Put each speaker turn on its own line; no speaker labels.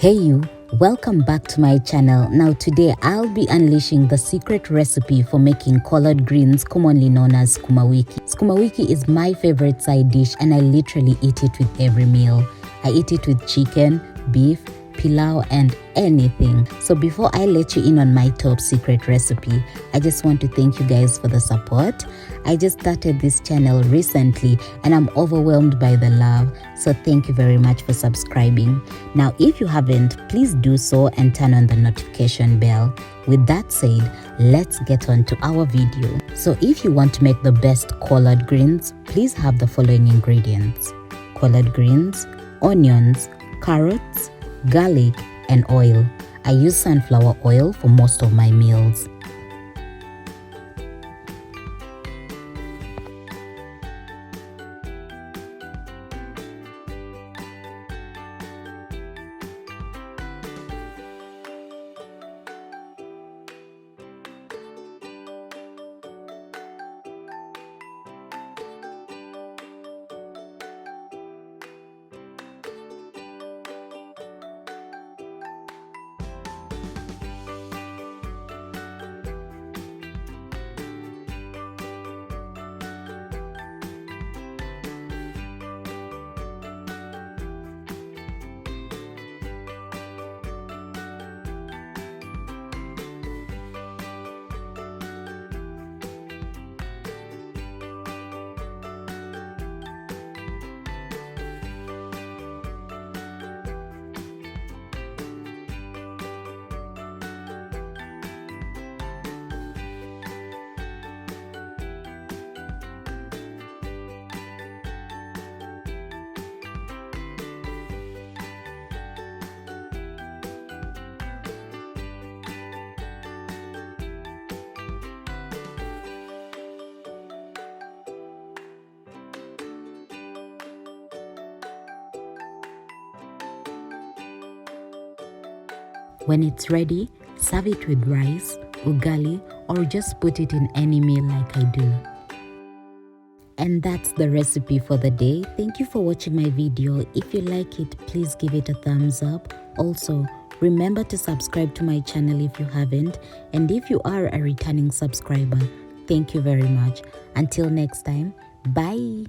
Hey you, welcome back to my channel. Now today I'll be unleashing the secret recipe for making collard greens, commonly known as Sukuma Wiki. Sukuma Wiki is my favorite side dish and I literally eat it with every meal. I eat it with chicken, beef, pilau and anything. So before I let you in on my top secret recipe, I just want to thank you guys for the support. I just started this channel recently and I'm overwhelmed by the love. So thank you very much for subscribing. Now if you haven't, please do so and turn on the notification bell. With that said, let's get on to our video. So if you want to make the best collard greens, please have the following ingredients: collard greens, onions, carrots, garlic and oil. I use sunflower oil for most of my meals. When it's ready, serve it with rice, ugali, or just put it in any meal like I do. And that's the recipe for the day. Thank you for watching my video. If you like it, please give it a thumbs up. Also, remember to subscribe to my channel if you haven't. And if you are a returning subscriber, thank you very much. Until next time, bye.